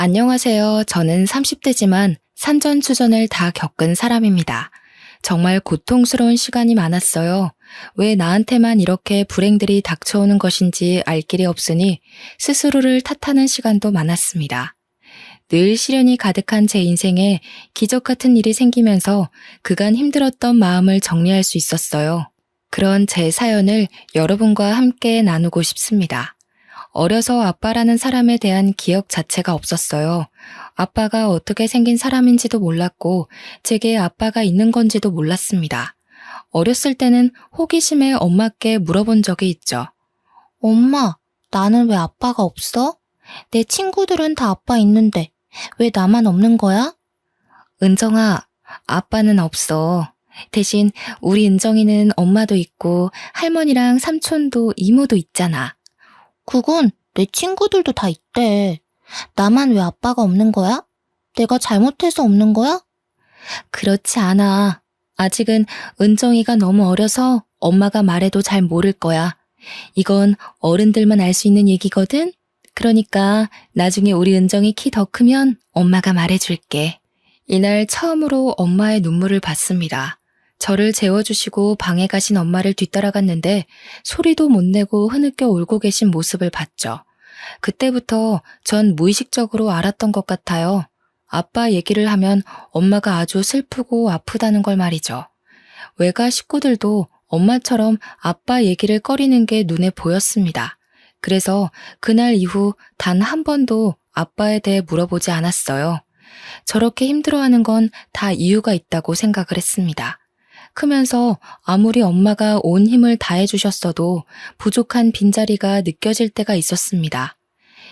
안녕하세요. 저는 30대지만 산전수전을 다 겪은 사람입니다. 정말 고통스러운 시간이 많았어요. 왜 나한테만 이렇게 불행들이 닥쳐오는 것인지 알 길이 없으니 스스로를 탓하는 시간도 많았습니다. 늘 시련이 가득한 제 인생에 기적 같은 일이 생기면서 그간 힘들었던 마음을 정리할 수 있었어요. 그런 제 사연을 여러분과 함께 나누고 싶습니다. 어려서 아빠라는 사람에 대한 기억 자체가 없었어요. 아빠가 어떻게 생긴 사람인지도 몰랐고, 제게 아빠가 있는 건지도 몰랐습니다. 어렸을 때는 호기심에 엄마께 물어본 적이 있죠. 엄마, 나는 왜 아빠가 없어? 내 친구들은 다 아빠 있는데 왜 나만 없는 거야? 은정아, 아빠는 없어. 대신 우리 은정이는 엄마도 있고, 할머니랑 삼촌도 이모도 있잖아. 그건 내 친구들도 다 있대. 나만 왜 아빠가 없는 거야? 내가 잘못해서 없는 거야? 그렇지 않아. 아직은 은정이가 너무 어려서 엄마가 말해도 잘 모를 거야. 이건 어른들만 알 수 있는 얘기거든? 그러니까 나중에 우리 은정이 키 더 크면 엄마가 말해줄게. 이날 처음으로 엄마의 눈물을 봤습니다. 저를 재워주시고 방에 가신 엄마를 뒤따라갔는데 소리도 못 내고 흐느껴 울고 계신 모습을 봤죠. 그때부터 전 무의식적으로 알았던 것 같아요. 아빠 얘기를 하면 엄마가 아주 슬프고 아프다는 걸 말이죠. 외가 식구들도 엄마처럼 아빠 얘기를 꺼리는 게 눈에 보였습니다. 그래서 그날 이후 단 한 번도 아빠에 대해 물어보지 않았어요. 저렇게 힘들어하는 건 다 이유가 있다고 생각을 했습니다. 크면서 아무리 엄마가 온 힘을 다해주셨어도 부족한 빈자리가 느껴질 때가 있었습니다.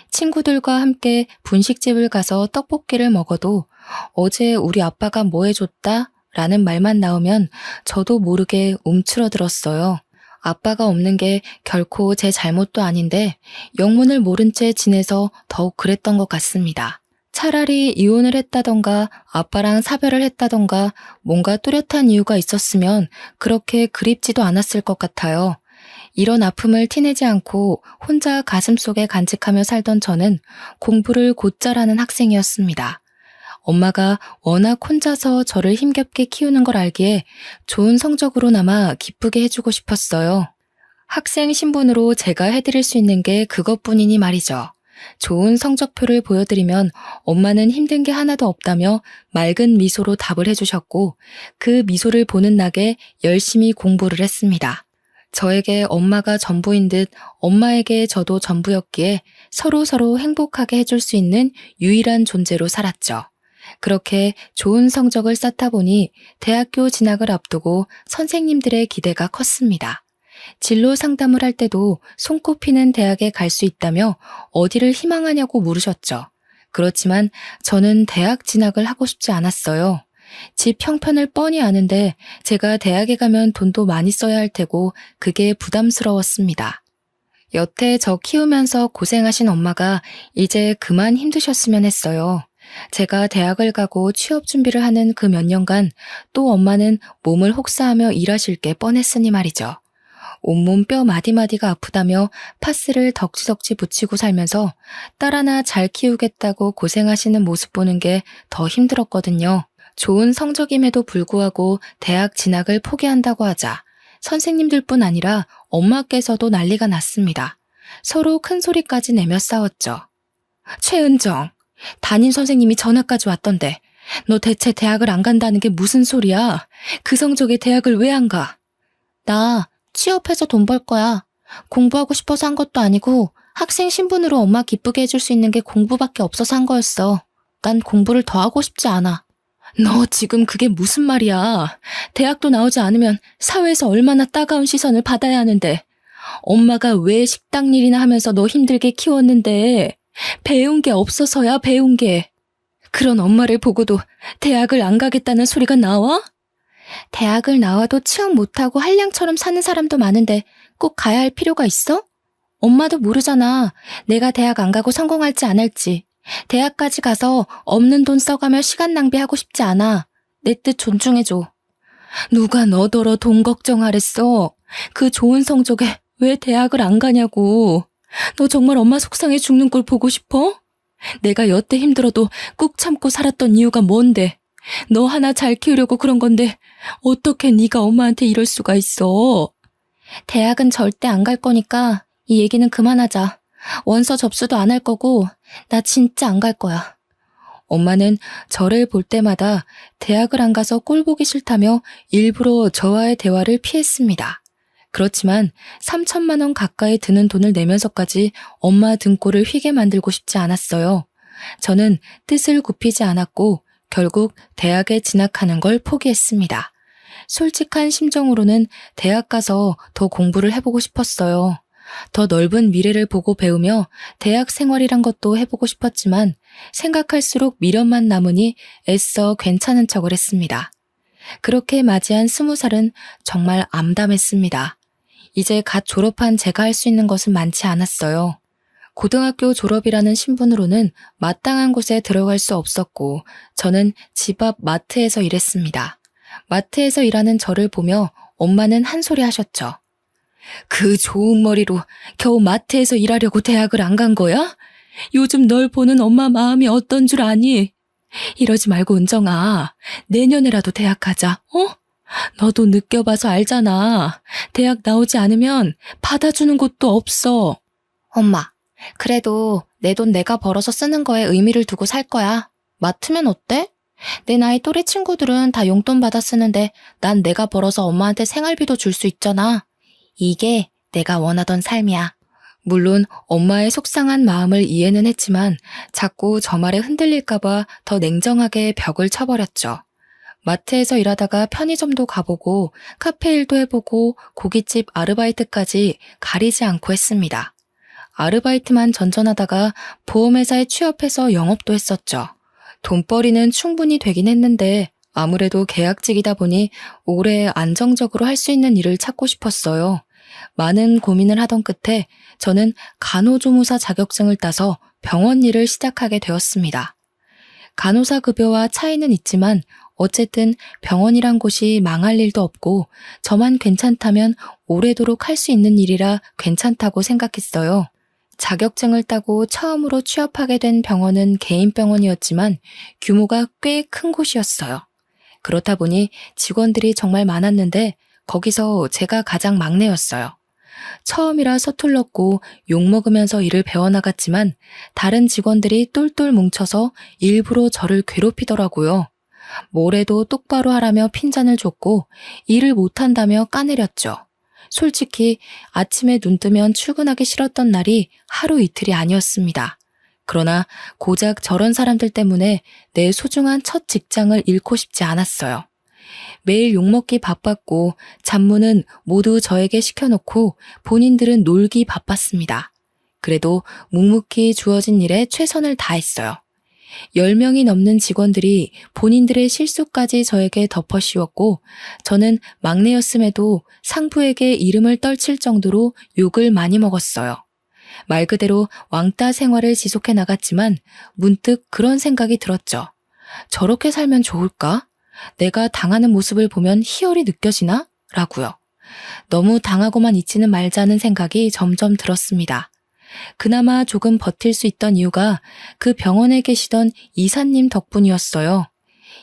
친구들과 함께 분식집을 가서 떡볶이를 먹어도 어제 우리 아빠가 뭐 해줬다? 라는 말만 나오면 저도 모르게 움츠러들었어요. 아빠가 없는 게 결코 제 잘못도 아닌데 영문을 모른 채 지내서 더욱 그랬던 것 같습니다. 차라리 이혼을 했다던가 아빠랑 사별을 했다던가 뭔가 뚜렷한 이유가 있었으면 그렇게 그립지도 않았을 것 같아요. 이런 아픔을 티내지 않고 혼자 가슴속에 간직하며 살던 저는 공부를 곧잘 하는 학생이었습니다. 엄마가 워낙 혼자서 저를 힘겹게 키우는 걸 알기에 좋은 성적으로나마 기쁘게 해주고 싶었어요. 학생 신분으로 제가 해드릴 수 있는 게 그것뿐이니 말이죠. 좋은 성적표를 보여드리면 엄마는 힘든 게 하나도 없다며 맑은 미소로 답을 해주셨고 그 미소를 보는 낙에 열심히 공부를 했습니다. 저에게 엄마가 전부인 듯 엄마에게 저도 전부였기에 서로 행복하게 해줄 수 있는 유일한 존재로 살았죠. 그렇게 좋은 성적을 쌓다 보니 대학교 진학을 앞두고 선생님들의 기대가 컸습니다. 진로 상담을 할 때도 손꼽히는 대학에 갈 수 있다며 어디를 희망하냐고 물으셨죠. 그렇지만 저는 대학 진학을 하고 싶지 않았어요. 집 형편을 뻔히 아는데 제가 대학에 가면 돈도 많이 써야 할 테고 그게 부담스러웠습니다. 여태 저 키우면서 고생하신 엄마가 이제 그만 힘드셨으면 했어요. 제가 대학을 가고 취업 준비를 하는 그 몇 년간 또 엄마는 몸을 혹사하며 일하실 게 뻔했으니 말이죠. 온몸 뼈 마디마디가 아프다며 파스를 덕지덕지 붙이고 살면서 딸 하나 잘 키우겠다고 고생하시는 모습 보는 게 더 힘들었거든요. 좋은 성적임에도 불구하고 대학 진학을 포기한다고 하자 선생님들뿐 아니라 엄마께서도 난리가 났습니다. 서로 큰 소리까지 내며 싸웠죠. 최은정, 담임 선생님이 전화까지 왔던데 너 대체 대학을 안 간다는 게 무슨 소리야? 그 성적에 대학을 왜 안 가? 나 취업해서 돈 벌 거야. 공부하고 싶어서 한 것도 아니고 학생 신분으로 엄마 기쁘게 해줄 수 있는 게 공부밖에 없어서 한 거였어. 난 공부를 더 하고 싶지 않아. 너 지금 그게 무슨 말이야? 대학도 나오지 않으면 사회에서 얼마나 따가운 시선을 받아야 하는데 엄마가 왜 식당 일이나 하면서 너 힘들게 키웠는데 배운 게 없어서야 배운 게. 그런 엄마를 보고도 대학을 안 가겠다는 소리가 나와? 대학을 나와도 취업 못하고 한량처럼 사는 사람도 많은데 꼭 가야 할 필요가 있어? 엄마도 모르잖아. 내가 대학 안 가고 성공할지 안 할지. 대학까지 가서 없는 돈 써가며 시간 낭비하고 싶지 않아. 내 뜻 존중해줘. 누가 너더러 돈 걱정하랬어? 그 좋은 성적에 왜 대학을 안 가냐고. 너 정말 엄마 속상해 죽는 걸 보고 싶어? 내가 여태 힘들어도 꾹 참고 살았던 이유가 뭔데? 너 하나 잘 키우려고 그런 건데 어떻게 네가 엄마한테 이럴 수가 있어? 대학은 절대 안 갈 거니까 이 얘기는 그만하자. 원서 접수도 안 할 거고 나 진짜 안 갈 거야. 엄마는 저를 볼 때마다 대학을 안 가서 꼴 보기 싫다며 일부러 저와의 대화를 피했습니다. 그렇지만 3천만 원 가까이 드는 돈을 내면서까지 엄마 등골을 휘게 만들고 싶지 않았어요. 저는 뜻을 굽히지 않았고 결국 대학에 진학하는 걸 포기했습니다. 솔직한 심정으로는 대학 가서 더 공부를 해보고 싶었어요. 더 넓은 미래를 보고 배우며 대학 생활이란 것도 해보고 싶었지만 생각할수록 미련만 남으니 애써 괜찮은 척을 했습니다. 그렇게 맞이한 20살은 정말 암담했습니다. 이제 갓 졸업한 제가 할 수 있는 것은 많지 않았어요. 고등학교 졸업이라는 신분으로는 마땅한 곳에 들어갈 수 없었고 저는 집 앞 마트에서 일했습니다. 마트에서 일하는 저를 보며 엄마는 한 소리 하셨죠. 그 좋은 머리로 겨우 마트에서 일하려고 대학을 안 간 거야? 요즘 널 보는 엄마 마음이 어떤 줄 아니? 이러지 말고 은정아, 내년에라도 대학 가자, 어? 너도 느껴봐서 알잖아. 대학 나오지 않으면 받아주는 곳도 없어. 엄마, 그래도 내 돈 내가 벌어서 쓰는 거에 의미를 두고 살 거야. 마트면 어때? 내 나이 또래 친구들은 다 용돈 받아 쓰는데 난 내가 벌어서 엄마한테 생활비도 줄 수 있잖아. 이게 내가 원하던 삶이야. 물론 엄마의 속상한 마음을 이해는 했지만 자꾸 저 말에 흔들릴까봐 더 냉정하게 벽을 쳐버렸죠. 마트에서 일하다가 편의점도 가보고 카페 일도 해보고 고깃집 아르바이트까지 가리지 않고 했습니다. 아르바이트만 전전하다가 보험회사에 취업해서 영업도 했었죠. 돈벌이는 충분히 되긴 했는데 아무래도 계약직이다 보니 오래 안정적으로 할 수 있는 일을 찾고 싶었어요. 많은 고민을 하던 끝에 저는 간호조무사 자격증을 따서 병원 일을 시작하게 되었습니다. 간호사 급여와 차이는 있지만 어쨌든 병원이란 곳이 망할 일도 없고 저만 괜찮다면 오래도록 할 수 있는 일이라 괜찮다고 생각했어요. 자격증을 따고 처음으로 취업하게 된 병원은 개인 병원이었지만 규모가 꽤 큰 곳이었어요. 그렇다 보니 직원들이 정말 많았는데 거기서 제가 가장 막내였어요. 처음이라 서툴렀고 욕먹으면서 일을 배워나갔지만 다른 직원들이 똘똘 뭉쳐서 일부러 저를 괴롭히더라고요. 뭐래도 똑바로 하라며 핀잔을 줬고 일을 못한다며 까내렸죠. 솔직히 아침에 눈 뜨면 출근하기 싫었던 날이 하루 이틀이 아니었습니다. 그러나 고작 저런 사람들 때문에 내 소중한 첫 직장을 잃고 싶지 않았어요. 매일 욕먹기 바빴고 잡무는 모두 저에게 시켜놓고 본인들은 놀기 바빴습니다. 그래도 묵묵히 주어진 일에 최선을 다했어요. 10명이 넘는 직원들이 본인들의 실수까지 저에게 덮어 씌웠고 저는 막내였음에도 상부에게 이름을 떨칠 정도로 욕을 많이 먹었어요. 말 그대로 왕따 생활을 지속해 나갔지만 문득 그런 생각이 들었죠. 저렇게 살면 좋을까? 내가 당하는 모습을 보면 희열이 느껴지나? 라고요. 너무 당하고만 있지는 말자는 생각이 점점 들었습니다. 그나마 조금 버틸 수 있던 이유가 그 병원에 계시던 이사님 덕분이었어요.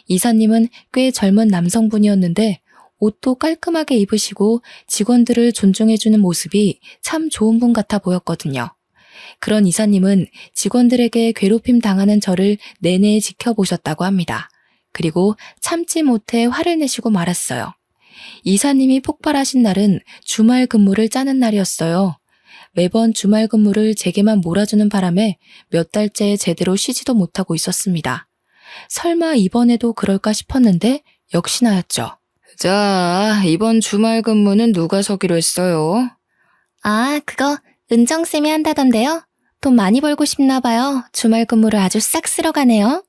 이사님은 꽤 젊은 남성분이었는데 옷도 깔끔하게 입으시고 직원들을 존중해주는 모습이 참 좋은 분 같아 보였거든요. 그런 이사님은 직원들에게 괴롭힘 당하는 저를 내내 지켜보셨다고 합니다. 그리고 참지 못해 화를 내시고 말았어요. 이사님이 폭발하신 날은 주말 근무를 짜는 날이었어요. 매번 주말 근무를 제게만 몰아주는 바람에 몇 달째 제대로 쉬지도 못하고 있었습니다. 설마 이번에도 그럴까 싶었는데 역시나였죠. 자, 이번 주말 근무는 누가 서기로 했어요? 아, 그거 은정쌤이 한다던데요? 돈 많이 벌고 싶나 봐요. 주말 근무를 아주 싹 쓸어 가네요.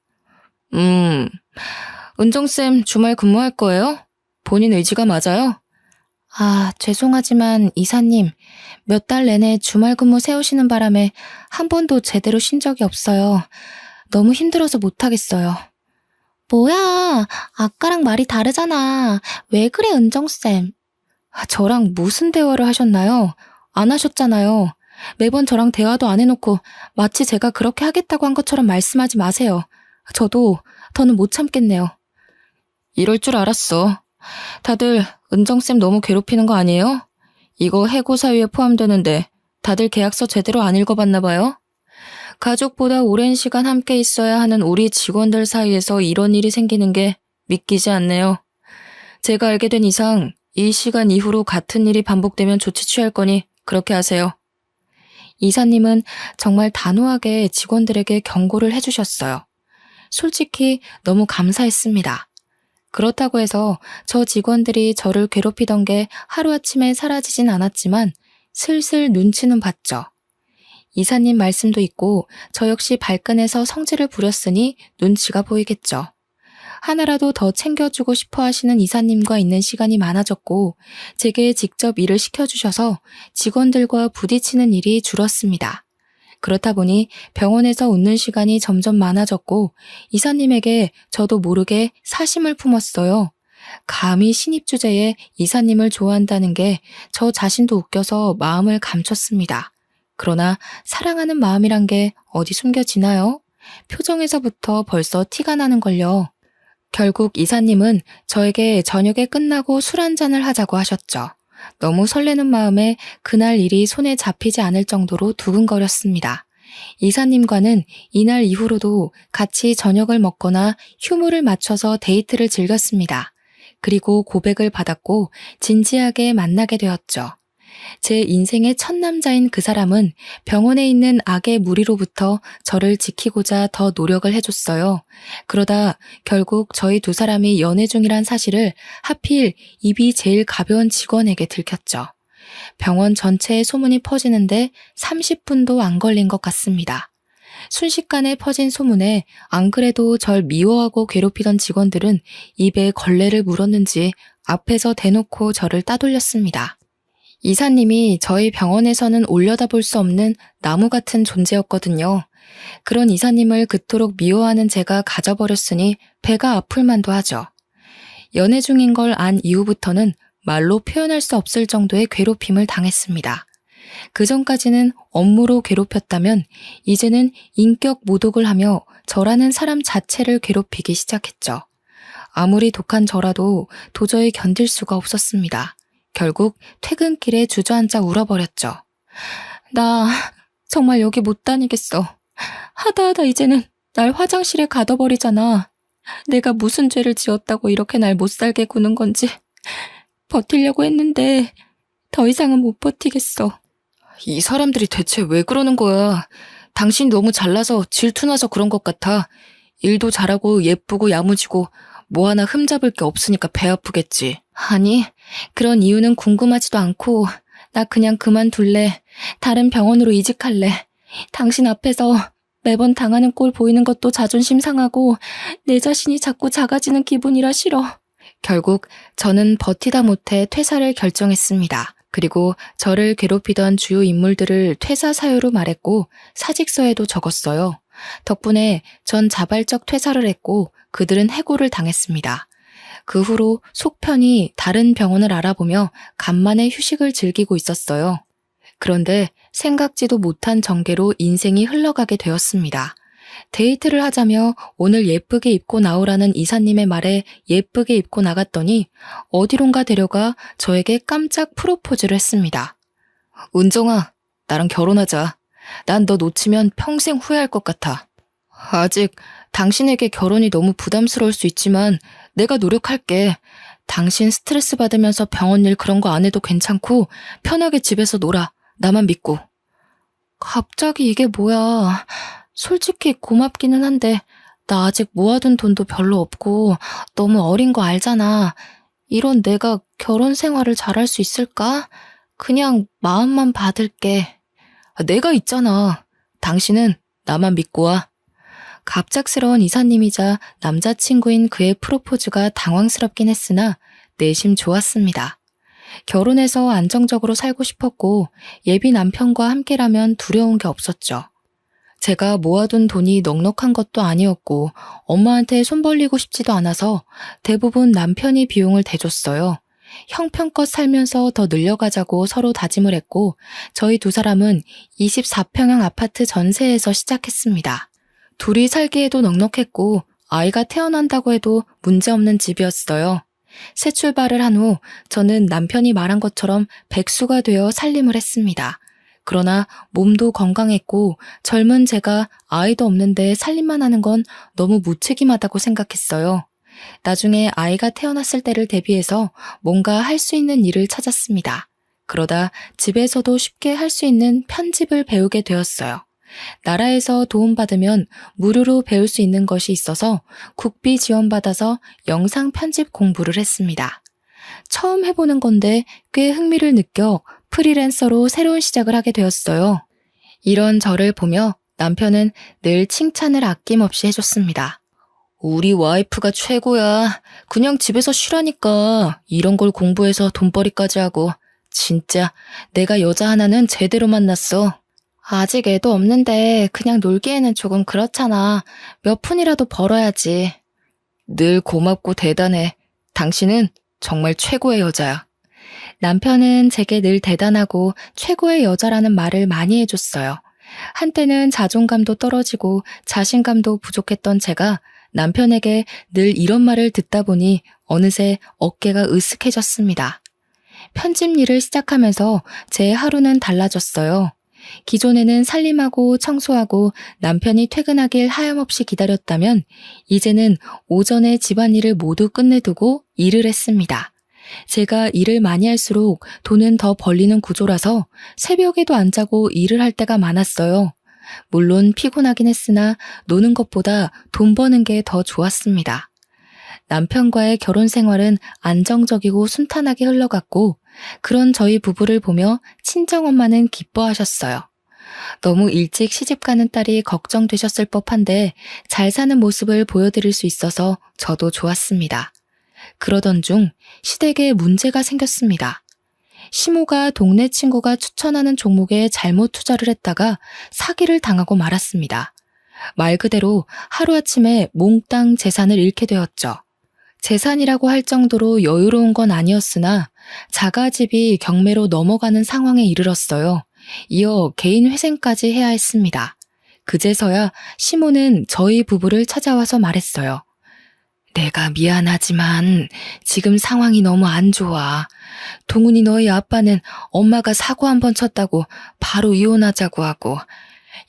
은정쌤 주말 근무할 거예요? 본인 의지가 맞아요? 아, 죄송하지만 이사님, 몇 달 내내 주말 근무 세우시는 바람에 한 번도 제대로 쉰 적이 없어요. 너무 힘들어서 못하겠어요. 뭐야, 아까랑 말이 다르잖아. 왜 그래, 은정쌤? 저랑 무슨 대화를 하셨나요? 안 하셨잖아요. 매번 저랑 대화도 안 해놓고 마치 제가 그렇게 하겠다고 한 것처럼 말씀하지 마세요. 저도 더는 못 참겠네요. 이럴 줄 알았어. 다들 은정쌤 너무 괴롭히는 거 아니에요? 이거 해고 사유에 포함되는데 다들 계약서 제대로 안 읽어봤나 봐요? 가족보다 오랜 시간 함께 있어야 하는 우리 직원들 사이에서 이런 일이 생기는 게 믿기지 않네요. 제가 알게 된 이상 이 시간 이후로 같은 일이 반복되면 조치 취할 거니 그렇게 하세요. 이사님은 정말 단호하게 직원들에게 경고를 해주셨어요. 솔직히 너무 감사했습니다. 그렇다고 해서 저 직원들이 저를 괴롭히던 게 하루아침에 사라지진 않았지만 슬슬 눈치는 봤죠. 이사님 말씀도 있고 저 역시 발끈해서 성질을 부렸으니 눈치가 보이겠죠. 하나라도 더 챙겨주고 싶어 하시는 이사님과 있는 시간이 많아졌고 제게 직접 일을 시켜주셔서 직원들과 부딪히는 일이 줄었습니다. 그렇다 보니 병원에서 웃는 시간이 점점 많아졌고 이사님에게 저도 모르게 사심을 품었어요. 감히 신입 주제에 이사님을 좋아한다는 게 저 자신도 웃겨서 마음을 감췄습니다. 그러나 사랑하는 마음이란 게 어디 숨겨지나요? 표정에서부터 벌써 티가 나는걸요. 결국 이사님은 저에게 저녁에 끝나고 술 한잔을 하자고 하셨죠. 너무 설레는 마음에 그날 일이 손에 잡히지 않을 정도로 두근거렸습니다. 이사님과는 이날 이후로도 같이 저녁을 먹거나 휴무를 맞춰서 데이트를 즐겼습니다. 그리고 고백을 받았고 진지하게 만나게 되었죠. 제 인생의 첫 남자인 그 사람은 병원에 있는 악의 무리로부터 저를 지키고자 더 노력을 해줬어요. 그러다 결국 저희 두 사람이 연애 중이란 사실을 하필 입이 제일 가벼운 직원에게 들켰죠. 병원 전체에 소문이 퍼지는데 30분도 안 걸린 것 같습니다. 순식간에 퍼진 소문에 안 그래도 절 미워하고 괴롭히던 직원들은 입에 걸레를 물었는지 앞에서 대놓고 저를 따돌렸습니다. 이사님이 저희 병원에서는 올려다볼 수 없는 나무 같은 존재였거든요. 그런 이사님을 그토록 미워하는 제가 가져버렸으니 배가 아플 만도 하죠. 연애 중인 걸 안 이후부터는 말로 표현할 수 없을 정도의 괴롭힘을 당했습니다. 그 전까지는 업무로 괴롭혔다면 이제는 인격 모독을 하며 저라는 사람 자체를 괴롭히기 시작했죠. 아무리 독한 저라도 도저히 견딜 수가 없었습니다. 결국 퇴근길에 주저앉아 울어버렸죠. 나 정말 여기 못 다니겠어. 하다 이제는 날 화장실에 가둬버리잖아. 내가 무슨 죄를 지었다고 이렇게 날 못 살게 구는 건지. 버티려고 했는데 더 이상은 못 버티겠어. 이 사람들이 대체 왜 그러는 거야? 당신이 너무 잘나서 질투나서 그런 것 같아. 일도 잘하고 예쁘고 야무지고 뭐 하나 흠잡을 게 없으니까 배 아프겠지. 아니, 그런 이유는 궁금하지도 않고 나 그냥 그만둘래. 다른 병원으로 이직할래. 당신 앞에서 매번 당하는 꼴 보이는 것도 자존심 상하고 내 자신이 자꾸 작아지는 기분이라 싫어. 결국 저는 버티다 못해 퇴사를 결정했습니다. 그리고 저를 괴롭히던 주요 인물들을 퇴사 사유로 말했고 사직서에도 적었어요. 덕분에 전 자발적 퇴사를 했고 그들은 해고를 당했습니다. 그 후로 속 편히 다른 병원을 알아보며 간만에 휴식을 즐기고 있었어요. 그런데 생각지도 못한 전개로 인생이 흘러가게 되었습니다. 데이트를 하자며 오늘 예쁘게 입고 나오라는 이사님의 말에 예쁘게 입고 나갔더니 어디론가 데려가 저에게 깜짝 프로포즈를 했습니다. 은정아, 나랑 결혼하자. 난 너 놓치면 평생 후회할 것 같아. 아직 당신에게 결혼이 너무 부담스러울 수 있지만 내가 노력할게. 당신 스트레스 받으면서 병원 일 그런 거 안 해도 괜찮고 편하게 집에서 놀아. 나만 믿고. 갑자기 이게 뭐야. 솔직히 고맙기는 한데 나 아직 모아둔 돈도 별로 없고 너무 어린 거 알잖아. 이런 내가 결혼 생활을 잘할 수 있을까? 그냥 마음만 받을게. 내가 있잖아. 당신은 나만 믿고 와. 갑작스러운 이사님이자 남자친구인 그의 프로포즈가 당황스럽긴 했으나 내심 좋았습니다. 결혼해서 안정적으로 살고 싶었고 예비 남편과 함께라면 두려운 게 없었죠. 제가 모아둔 돈이 넉넉한 것도 아니었고 엄마한테 손 벌리고 싶지도 않아서 대부분 남편이 비용을 대줬어요. 형편껏 살면서 더 늘려가자고 서로 다짐을 했고 저희 두 사람은 24평형 아파트 전세에서 시작했습니다. 둘이 살기에도 넉넉했고 아이가 태어난다고 해도 문제없는 집이었어요. 새 출발을 한 후 저는 남편이 말한 것처럼 백수가 되어 살림을 했습니다. 그러나 몸도 건강했고 젊은 제가 아이도 없는데 살림만 하는 건 너무 무책임하다고 생각했어요. 나중에 아이가 태어났을 때를 대비해서 뭔가 할 수 있는 일을 찾았습니다. 그러다 집에서도 쉽게 할 수 있는 편집을 배우게 되었어요. 나라에서 도움받으면 무료로 배울 수 있는 것이 있어서 국비 지원받아서 영상 편집 공부를 했습니다. 처음 해보는 건데 꽤 흥미를 느껴 프리랜서로 새로운 시작을 하게 되었어요. 이런 저를 보며 남편은 늘 칭찬을 아낌없이 해줬습니다. 우리 와이프가 최고야. 그냥 집에서 쉬라니까. 이런 걸 공부해서 돈벌이까지 하고. 진짜 내가 여자 하나는 제대로 만났어. 아직 애도 없는데 그냥 놀기에는 조금 그렇잖아. 몇 푼이라도 벌어야지. 늘 고맙고 대단해. 당신은 정말 최고의 여자야. 남편은 제게 늘 대단하고 최고의 여자라는 말을 많이 해줬어요. 한때는 자존감도 떨어지고 자신감도 부족했던 제가 남편에게 늘 이런 말을 듣다 보니 어느새 어깨가 으쓱해졌습니다. 편집 일을 시작하면서 제 하루는 달라졌어요. 기존에는 살림하고 청소하고 남편이 퇴근하길 하염없이 기다렸다면 이제는 오전에 집안일을 모두 끝내두고 일을 했습니다. 제가 일을 많이 할수록 돈은 더 벌리는 구조라서 새벽에도 안 자고 일을 할 때가 많았어요. 물론 피곤하긴 했으나 노는 것보다 돈 버는 게 더 좋았습니다. 남편과의 결혼 생활은 안정적이고 순탄하게 흘러갔고 그런 저희 부부를 보며 친정엄마는 기뻐하셨어요. 너무 일찍 시집가는 딸이 걱정되셨을 법한데 잘 사는 모습을 보여드릴 수 있어서 저도 좋았습니다. 그러던 중 시댁에 문제가 생겼습니다. 시모가 동네 친구가 추천하는 종목에 잘못 투자를 했다가 사기를 당하고 말았습니다. 말 그대로 하루아침에 몽땅 재산을 잃게 되었죠. 재산이라고 할 정도로 여유로운 건 아니었으나 자가집이 경매로 넘어가는 상황에 이르렀어요. 이어 개인 회생까지 해야 했습니다. 그제서야 시모는 저희 부부를 찾아와서 말했어요. 내가 미안하지만 지금 상황이 너무 안 좋아. 동훈이 너희 아빠는 엄마가 사고 한 번 쳤다고 바로 이혼하자고 하고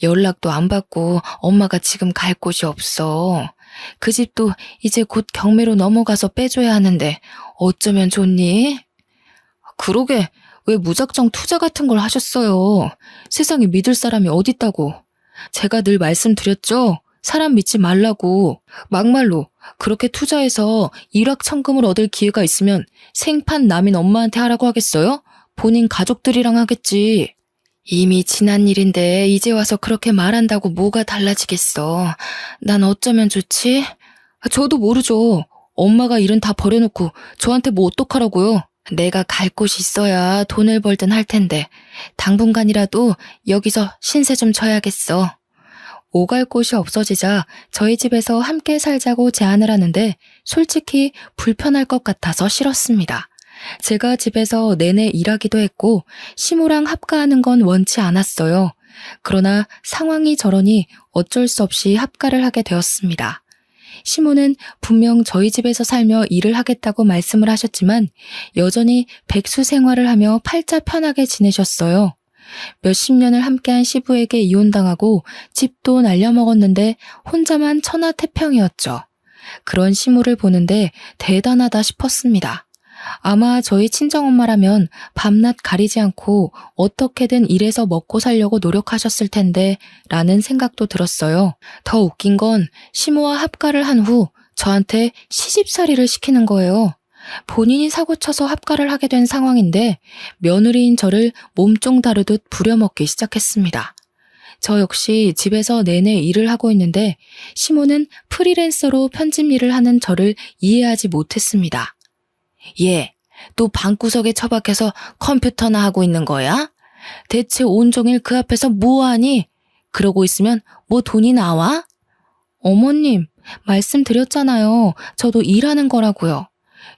연락도 안 받고 엄마가 지금 갈 곳이 없어. 그 집도 이제 곧 경매로 넘어가서 빼줘야 하는데 어쩌면 좋니? 그러게 왜 무작정 투자 같은 걸 하셨어요. 세상에 믿을 사람이 어딨다고. 제가 늘 말씀드렸죠. 사람 믿지 말라고. 막말로 그렇게 투자해서 일확천금을 얻을 기회가 있으면 생판 남인 엄마한테 하라고 하겠어요? 본인 가족들이랑 하겠지. 이미 지난 일인데 이제 와서 그렇게 말한다고 뭐가 달라지겠어. 난 어쩌면 좋지? 저도 모르죠. 엄마가 일은 다 버려놓고 저한테 뭐 어떡하라고요. 내가 갈 곳이 있어야 돈을 벌든 할 텐데 당분간이라도 여기서 신세 좀 져야겠어. 오갈 곳이 없어지자 저희 집에서 함께 살자고 제안을 하는데 솔직히 불편할 것 같아서 싫었습니다. 제가 집에서 내내 일하기도 했고 시모랑 합가하는 건 원치 않았어요. 그러나 상황이 저러니 어쩔 수 없이 합가를 하게 되었습니다. 시모는 분명 저희 집에서 살며 일을 하겠다고 말씀을 하셨지만 여전히 백수 생활을 하며 팔자 편하게 지내셨어요. 몇십 년을 함께한 시부에게 이혼당하고 집도 날려먹었는데 혼자만 천하태평이었죠. 그런 시모를 보는데 대단하다 싶었습니다. 아마 저희 친정엄마라면 밤낮 가리지 않고 어떻게든 일해서 먹고 살려고 노력하셨을 텐데 라는 생각도 들었어요. 더 웃긴 건 시모와 합가를 한 후 저한테 시집살이를 시키는 거예요. 본인이 사고쳐서 합가를 하게 된 상황인데 며느리인 저를 몸종 다루듯 부려먹기 시작했습니다. 저 역시 집에서 내내 일을 하고 있는데 시모는 프리랜서로 편집 일을 하는 저를 이해하지 못했습니다. 얘, 또 방구석에 처박혀서 컴퓨터나 하고 있는 거야? 대체 온종일 그 앞에서 뭐하니? 그러고 있으면 뭐 돈이 나와? 어머님, 말씀드렸잖아요. 저도 일하는 거라고요.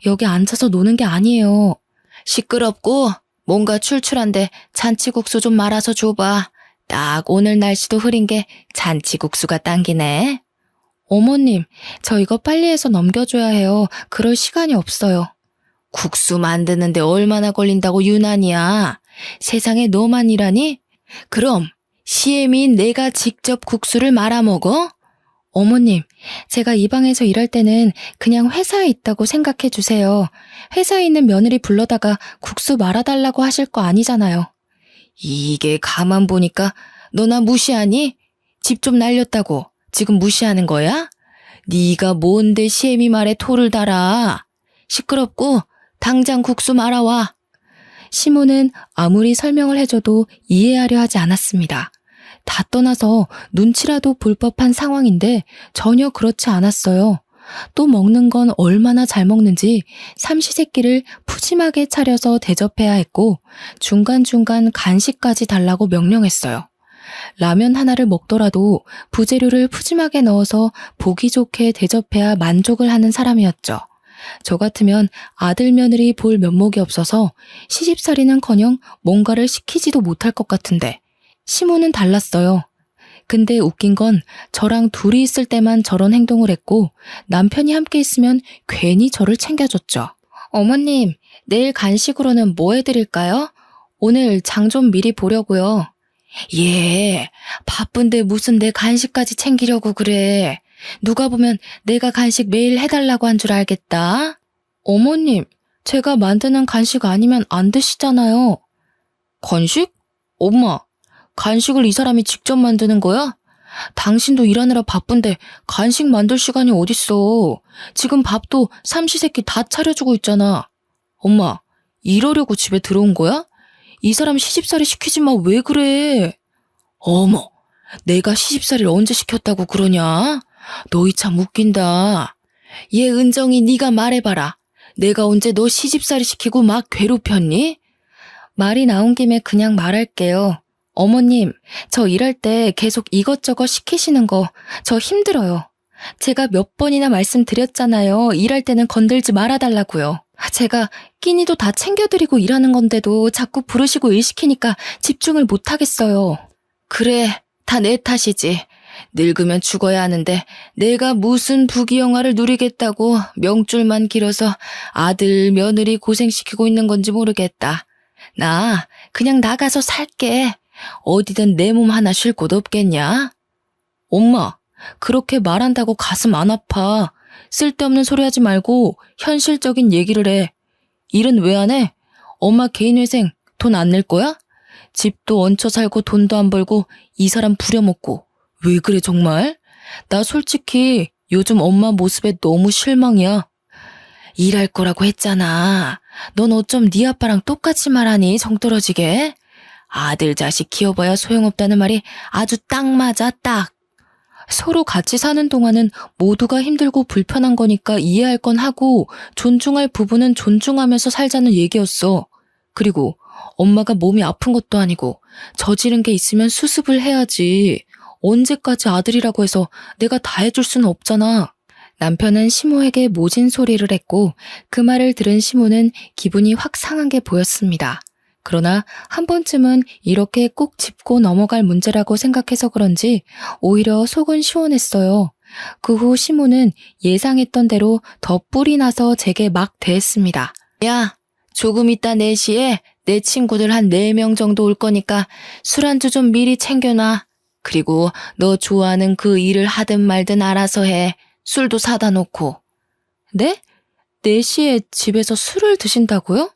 여기 앉아서 노는 게 아니에요. 시끄럽고 뭔가 출출한데 잔치국수 좀 말아서 줘봐. 딱 오늘 날씨도 흐린 게 잔치국수가 당기네. 어머님, 저 이거 빨리 해서 넘겨줘야 해요. 그럴 시간이 없어요. 국수 만드는데 얼마나 걸린다고 유난이야. 세상에 너만 일하니? 그럼 시애미인 내가 직접 국수를 말아먹어? 어머님, 제가 이 방에서 일할 때는 그냥 회사에 있다고 생각해 주세요. 회사에 있는 며느리 불러다가 국수 말아달라고 하실 거 아니잖아요. 이게 가만 보니까 너 나 무시하니? 집 좀 날렸다고 지금 무시하는 거야? 네가 뭔데 시애미 말에 토를 달아. 시끄럽고 당장 국수 말아와. 시모는 아무리 설명을 해줘도 이해하려 하지 않았습니다. 다 떠나서 눈치라도 볼 법한 상황인데 전혀 그렇지 않았어요. 또 먹는 건 얼마나 잘 먹는지 삼시세끼를 푸짐하게 차려서 대접해야 했고 중간중간 간식까지 달라고 명령했어요. 라면 하나를 먹더라도 부재료를 푸짐하게 넣어서 보기 좋게 대접해야 만족을 하는 사람이었죠. 저 같으면 아들 며느리 볼 면목이 없어서 시집살이는커녕 뭔가를 시키지도 못할 것 같은데 시모는 달랐어요. 근데 웃긴 건 저랑 둘이 있을 때만 저런 행동을 했고 남편이 함께 있으면 괜히 저를 챙겨줬죠. 어머님, 내일 간식으로는 뭐 해드릴까요? 오늘 장 좀 미리 보려고요. 예, 바쁜데 무슨 내 간식까지 챙기려고 그래. 누가 보면 내가 간식 매일 해달라고 한 줄 알겠다. 어머님, 제가 만드는 간식 아니면 안 드시잖아요. 간식? 엄마, 간식을 이 사람이 직접 만드는 거야? 당신도 일하느라 바쁜데 간식 만들 시간이 어딨어. 지금 밥도 삼시세끼 다 차려주고 있잖아. 엄마, 이러려고 집에 들어온 거야? 이 사람 시집살이 시키지 마, 왜 그래? 어머, 내가 시집살이를 언제 시켰다고 그러냐? 너희 참 웃긴다. 얘 은정이 네가 말해봐라. 내가 언제 너 시집살이 시키고 막 괴롭혔니? 말이 나온 김에 그냥 말할게요. 어머님, 저 일할 때 계속 이것저것 시키시는 거 저 힘들어요. 제가 몇 번이나 말씀드렸잖아요. 일할 때는 건들지 말아달라고요. 제가 끼니도 다 챙겨드리고 일하는 건데도 자꾸 부르시고 일 시키니까 집중을 못하겠어요. 그래, 다 내 탓이지. 늙으면 죽어야 하는데 내가 무슨 부귀영화를 누리겠다고 명줄만 길어서 아들, 며느리 고생시키고 있는 건지 모르겠다. 나 그냥 나가서 살게. 어디든 내 몸 하나 쉴 곳 없겠냐? 엄마, 그렇게 말한다고 가슴 안 아파. 쓸데없는 소리 하지 말고 현실적인 얘기를 해. 일은 왜 안 해? 엄마 개인회생 돈 안 낼 거야? 집도 얹혀 살고 돈도 안 벌고 이 사람 부려먹고. 왜 그래 정말? 나 솔직히 요즘 엄마 모습에 너무 실망이야. 일할 거라고 했잖아. 넌 어쩜 네 아빠랑 똑같이 말하니 정떨어지게? 아들 자식 키워봐야 소용없다는 말이 아주 딱 맞아 딱. 서로 같이 사는 동안은 모두가 힘들고 불편한 거니까 이해할 건 하고 존중할 부분은 존중하면서 살자는 얘기였어. 그리고 엄마가 몸이 아픈 것도 아니고 저지른 게 있으면 수습을 해야지. 언제까지 아들이라고 해서 내가 다 해줄 수는 없잖아. 남편은 시모에게 모진 소리를 했고 그 말을 들은 시모는 기분이 확 상한 게 보였습니다. 그러나 한 번쯤은 이렇게 꼭 짚고 넘어갈 문제라고 생각해서 그런지 오히려 속은 시원했어요. 그 후 시모는 예상했던 대로 더 뿔이 나서 제게 막 대했습니다. 야, 조금 이따 4시에 내 친구들 한 4명 정도 올 거니까 술 안주 좀 미리 챙겨놔. 그리고 너 좋아하는 그 일을 하든 말든 알아서 해. 술도 사다 놓고. 네? 4시에 집에서 술을 드신다고요?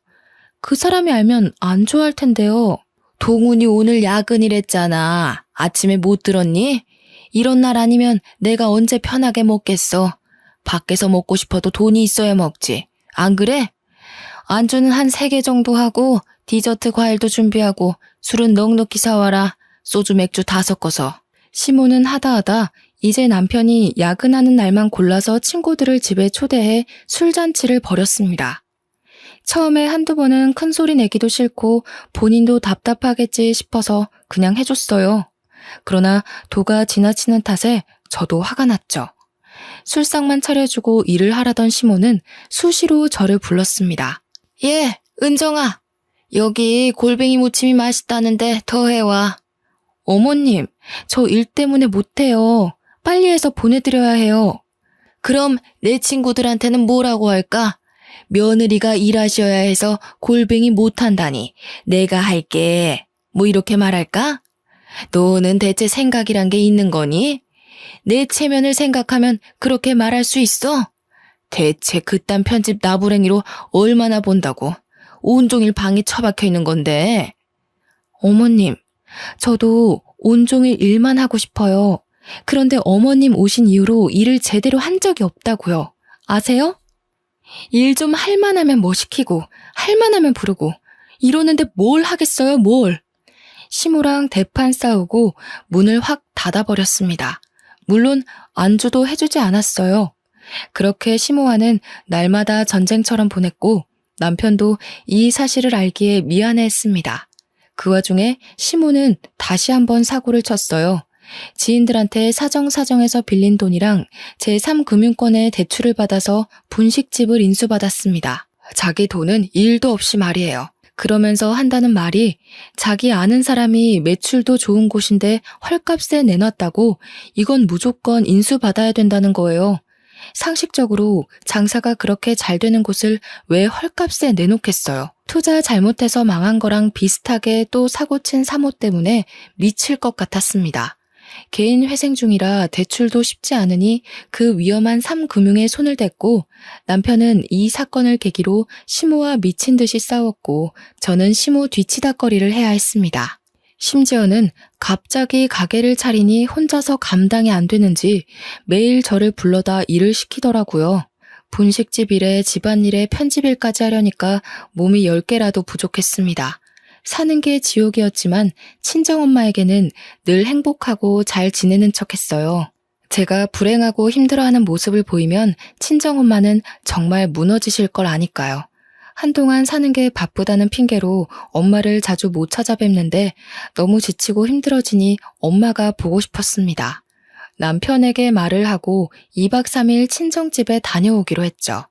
그 사람이 알면 안 좋아할 텐데요. 동훈이 오늘 야근이랬잖아. 아침에 못 들었니? 이런 날 아니면 내가 언제 편하게 먹겠어. 밖에서 먹고 싶어도 돈이 있어야 먹지. 안 그래? 안주는 한 3개 정도 하고 디저트 과일도 준비하고 술은 넉넉히 사와라. 소주 맥주 다 섞어서. 시모는 하다하다 이제 남편이 야근하는 날만 골라서 친구들을 집에 초대해 술잔치를 벌였습니다. 처음에 한두 번은 큰 소리 내기도 싫고 본인도 답답하겠지 싶어서 그냥 해줬어요. 그러나 도가 지나치는 탓에 저도 화가 났죠. 술상만 차려주고 일을 하라던 시모는 수시로 저를 불렀습니다. 예, 은정아, 여기 골뱅이 무침이 맛있다는데 더 해와. 어머님, 저 일 때문에 못해요. 빨리 해서 보내드려야 해요. 그럼 내 친구들한테는 뭐라고 할까? 며느리가 일하셔야 해서 골뱅이 못한다니 내가 할게. 뭐 이렇게 말할까? 너는 대체 생각이란 게 있는 거니? 내 체면을 생각하면 그렇게 말할 수 있어? 대체 그딴 편집 나부랭이로 얼마나 본다고? 온종일 방에 처박혀 있는 건데. 어머님, 저도 온종일 일만 하고 싶어요. 그런데 어머님 오신 이후로 일을 제대로 한 적이 없다고요. 아세요? 일 좀 할 만하면 뭐 시키고, 할 만하면 부르고, 이러는데 뭘 하겠어요, 뭘. 시모랑 대판 싸우고 문을 확 닫아버렸습니다. 물론 안주도 해주지 않았어요. 그렇게 시모와는 날마다 전쟁처럼 보냈고 남편도 이 사실을 알기에 미안해했습니다. 그 와중에 시모는 다시 한번 사고를 쳤어요. 지인들한테 사정사정해서 빌린 돈이랑 제3금융권의 대출을 받아서 분식집을 인수받았습니다. 자기 돈은 1도 없이 말이에요. 그러면서 한다는 말이 자기 아는 사람이 매출도 좋은 곳인데 헐값에 내놨다고 이건 무조건 인수받아야 된다는 거예요. 상식적으로 장사가 그렇게 잘 되는 곳을 왜 헐값에 내놓겠어요. 투자 잘못해서 망한 거랑 비슷하게 또 사고친 사모 때문에 미칠 것 같았습니다. 개인 회생 중이라 대출도 쉽지 않으니 그 위험한 삼금융에 손을 댔고 남편은 이 사건을 계기로 시모와 미친 듯이 싸웠고 저는 시모 뒤치다꺼리를 해야 했습니다. 심지어는 갑자기 가게를 차리니 혼자서 감당이 안 되는지 매일 저를 불러다 일을 시키더라고요. 분식집 일에 집안일에 편집일까지 하려니까 몸이 10개라도 부족했습니다. 사는 게 지옥이었지만 친정엄마에게는 늘 행복하고 잘 지내는 척했어요. 제가 불행하고 힘들어하는 모습을 보이면 친정엄마는 정말 무너지실 걸 아니까요. 한동안 사는 게 바쁘다는 핑계로 엄마를 자주 못 찾아뵙는데 너무 지치고 힘들어지니 엄마가 보고 싶었습니다. 남편에게 말을 하고 2박 3일 친정집에 다녀오기로 했죠.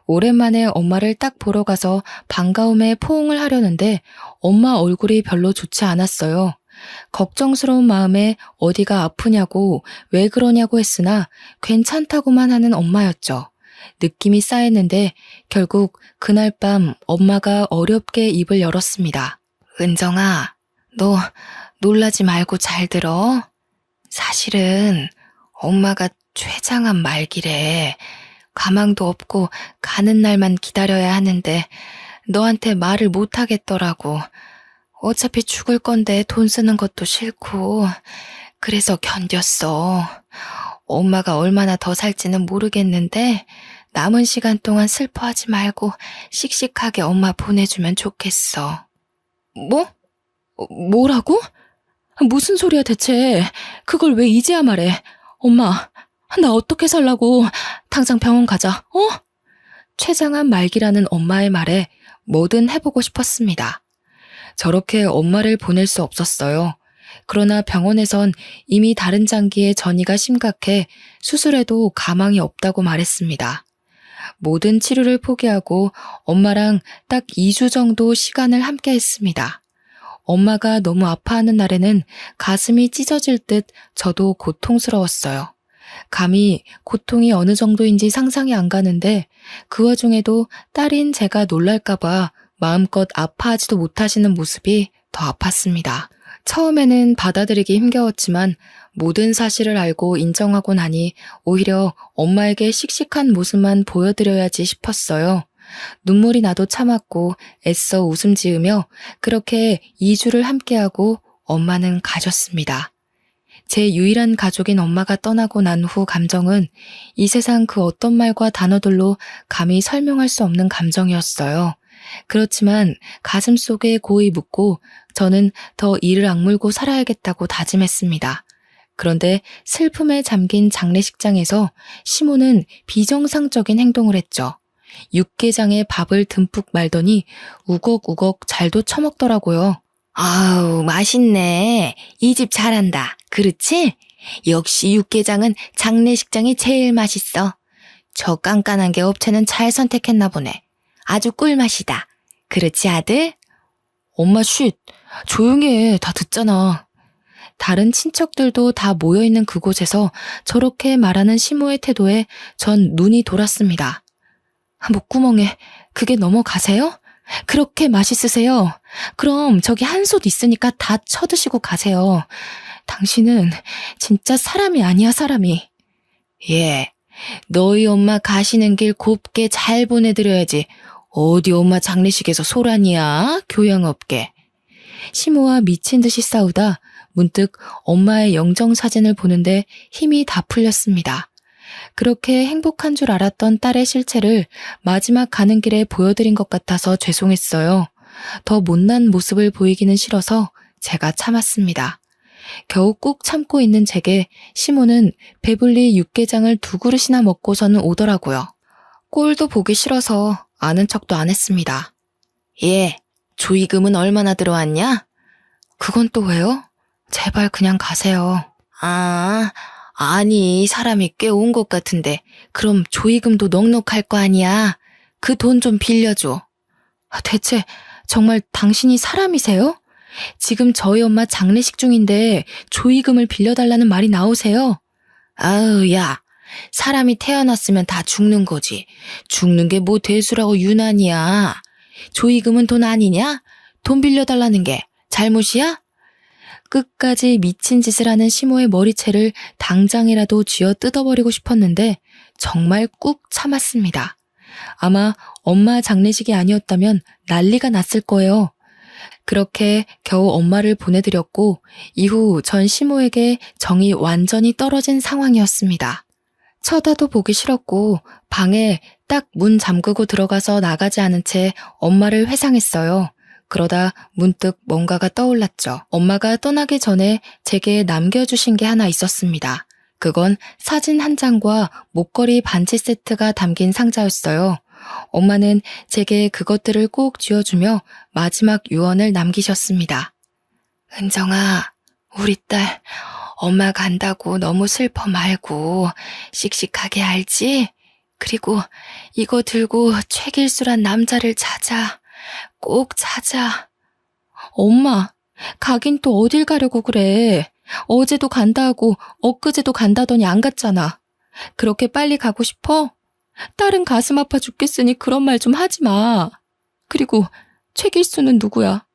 오랜만에 엄마를 딱 보러 가서 반가움에 포옹을 하려는데 엄마 얼굴이 별로 좋지 않았어요. 걱정스러운 마음에 어디가 아프냐고 왜 그러냐고 했으나 괜찮다고만 하는 엄마였죠. 느낌이 쌓였는데 결국 그날 밤 엄마가 어렵게 입을 열었습니다. 은정아, 너 놀라지 말고 잘 들어. 사실은 엄마가 췌장암 말기래. 가망도 없고 가는 날만 기다려야 하는데 너한테 말을 못 하겠더라고. 어차피 죽을 건데 돈 쓰는 것도 싫고 그래서 견뎠어. 엄마가 얼마나 더 살지는 모르겠는데 남은 시간 동안 슬퍼하지 말고 씩씩하게 엄마 보내주면 좋겠어. 뭐? 뭐라고? 무슨 소리야 대체. 그걸 왜 이제야 말해. 엄마, 나 어떻게 살라고. 당장 병원 가자, 어? 췌장암 말기라는 엄마의 말에 뭐든 해보고 싶었습니다. 저렇게 엄마를 보낼 수 없었어요. 그러나 병원에선 이미 다른 장기의 전이가 심각해 수술해도 가망이 없다고 말했습니다. 모든 치료를 포기하고 엄마랑 딱 2주 정도 시간을 함께 했습니다. 엄마가 너무 아파하는 날에는 가슴이 찢어질 듯 저도 고통스러웠어요. 감히 고통이 어느 정도인지 상상이 안 가는데 그 와중에도 딸인 제가 놀랄까봐 마음껏 아파하지도 못하시는 모습이 더 아팠습니다. 처음에는 받아들이기 힘겨웠지만 모든 사실을 알고 인정하고 나니 오히려 엄마에게 씩씩한 모습만 보여드려야지 싶었어요. 눈물이 나도 참았고 애써 웃음 지으며 그렇게 2주를 함께하고 엄마는 가셨습니다. 제 유일한 가족인 엄마가 떠나고 난 후 감정은 이 세상 그 어떤 말과 단어들로 감히 설명할 수 없는 감정이었어요. 그렇지만 가슴 속에 고이 묻고 저는 더 이를 악물고 살아야겠다고 다짐했습니다. 그런데 슬픔에 잠긴 장례식장에서 시모는 비정상적인 행동을 했죠. 육개장에 밥을 듬뿍 말더니 우걱우걱 잘도 처먹더라고요. 아우, 맛있네. 이 집 잘한다. 그렇지? 역시 육개장은 장례식장이 제일 맛있어. 저 깐깐한 게 업체는 잘 선택했나 보네. 아주 꿀맛이다. 그렇지, 아들? 엄마 쉿. 조용히 해. 다 듣잖아. 다른 친척들도 다 모여있는 그곳에서 저렇게 말하는 시모의 태도에 전 눈이 돌았습니다. 목구멍에 그게 넘어가세요? 그렇게 맛있으세요? 그럼 저기 한솥 있으니까 다 쳐드시고 가세요. 당신은 진짜 사람이 아니야, 사람이. 예, 너희 엄마 가시는 길 곱게 잘 보내드려야지. 어디 엄마 장례식에서 소란이야? 교양 없게. 시모와 미친 듯이 싸우다 문득 엄마의 영정 사진을 보는데 힘이 다 풀렸습니다. 그렇게 행복한 줄 알았던 딸의 실체를 마지막 가는 길에 보여드린 것 같아서 죄송했어요. 더 못난 모습을 보이기는 싫어서 제가 참았습니다. 겨우 꾹 참고 있는 제게 시모는 배불리 육개장을 2그릇이나 먹고서는 오더라고요. 꼴도 보기 싫어서 아는 척도 안 했습니다. 예, 조의금은 얼마나 들어왔냐? 그건 또 왜요? 제발 그냥 가세요. 아니 사람이 꽤 온 것 같은데 그럼 조의금도 넉넉할 거 아니야. 그 돈 좀 빌려줘. 대체 정말 당신이 사람이세요? 지금 저희 엄마 장례식 중인데 조의금을 빌려달라는 말이 나오세요? 아우 야, 사람이 태어났으면 다 죽는 거지. 죽는 게 뭐 대수라고 유난이야. 조의금은 돈 아니냐? 돈 빌려달라는 게 잘못이야? 끝까지 미친 짓을 하는 시모의 머리채를 당장이라도 쥐어 뜯어버리고 싶었는데 정말 꾹 참았습니다. 아마 엄마 장례식이 아니었다면 난리가 났을 거예요. 그렇게 겨우 엄마를 보내드렸고 이후 전 시모에게 정이 완전히 떨어진 상황이었습니다. 쳐다도 보기 싫었고 방에 딱 문 잠그고 들어가서 나가지 않은 채 엄마를 회상했어요. 그러다 문득 뭔가가 떠올랐죠. 엄마가 떠나기 전에 제게 남겨주신 게 하나 있었습니다. 그건 사진 한 장과 목걸이 반지 세트가 담긴 상자였어요. 엄마는 제게 그것들을 꼭 쥐어주며 마지막 유언을 남기셨습니다. 은정아, 우리 딸 엄마 간다고 너무 슬퍼 말고 씩씩하게 알지? 그리고 이거 들고 최길수란 남자를 찾아. 꼭 찾아. 엄마, 가긴 또 어딜 가려고 그래. 어제도 간다 하고 엊그제도 간다더니 안 갔잖아. 그렇게 빨리 가고 싶어? 딸은 가슴 아파 죽겠으니 그런 말 좀 하지 마. 그리고 최길수는 누구야?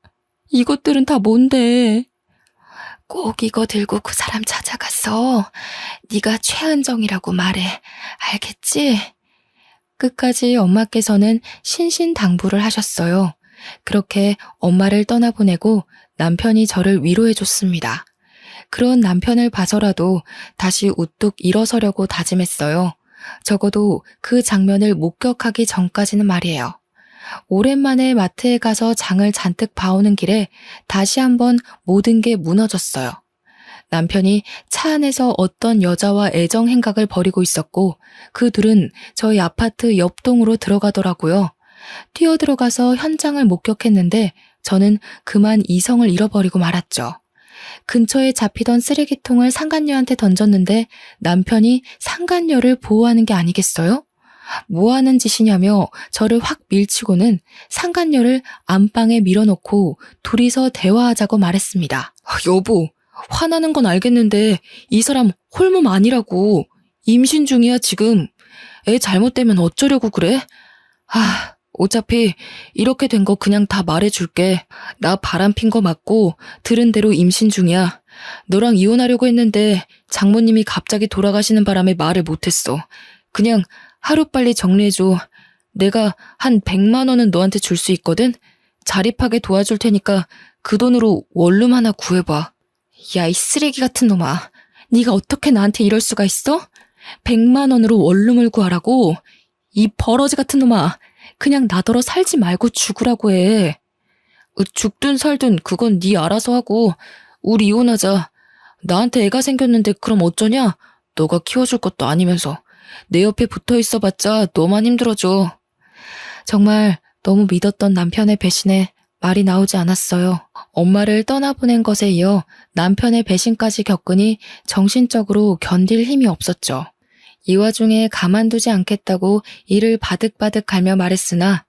이것들은 다 뭔데? 꼭 이거 들고 그 사람 찾아가서 네가 최은정이라고 말해. 알겠지? 끝까지 엄마께서는 신신당부를 하셨어요. 그렇게 엄마를 떠나보내고 남편이 저를 위로해줬습니다. 그런 남편을 봐서라도 다시 우뚝 일어서려고 다짐했어요. 적어도 그 장면을 목격하기 전까지는 말이에요. 오랜만에 마트에 가서 장을 잔뜩 봐오는 길에 다시 한번 모든 게 무너졌어요. 남편이 차 안에서 어떤 여자와 애정 행각을 벌이고 있었고 그 둘은 저희 아파트 옆동으로 들어가더라고요. 뛰어들어가서 현장을 목격했는데 저는 그만 이성을 잃어버리고 말았죠. 근처에 잡히던 쓰레기통을 상간녀한테 던졌는데 남편이 상간녀를 보호하는 게 아니겠어요? 뭐 하는 짓이냐며 저를 확 밀치고는 상간녀를 안방에 밀어놓고 둘이서 대화하자고 말했습니다. 여보, 화나는 건 알겠는데 이 사람 홀몸 아니라고. 임신 중이야 지금. 애 잘못되면 어쩌려고 그래? 어차피 이렇게 된 거 그냥 다 말해줄게. 나 바람핀 거 맞고 들은 대로 임신 중이야. 너랑 이혼하려고 했는데 장모님이 갑자기 돌아가시는 바람에 말을 못했어. 그냥 하루빨리 정리해줘. 내가 한 100만 원은 너한테 줄 수 있거든? 자립하게 도와줄 테니까 그 돈으로 원룸 하나 구해봐. 야, 이 쓰레기 같은 놈아. 네가 어떻게 나한테 이럴 수가 있어? 100만 원으로 원룸을 구하라고? 이 버러지 같은 놈아. 그냥 나더러 살지 말고 죽으라고 해. 죽든 살든 그건 네 알아서 하고 우리 이혼하자. 나한테 애가 생겼는데 그럼 어쩌냐? 너가 키워줄 것도 아니면서. 내 옆에 붙어 있어봤자 너만 힘들어져. 정말 너무 믿었던 남편의 배신에 말이 나오지 않았어요. 엄마를 떠나보낸 것에 이어 남편의 배신까지 겪으니 정신적으로 견딜 힘이 없었죠. 이 와중에 가만두지 않겠다고 이를 바득바득 갈며 말했으나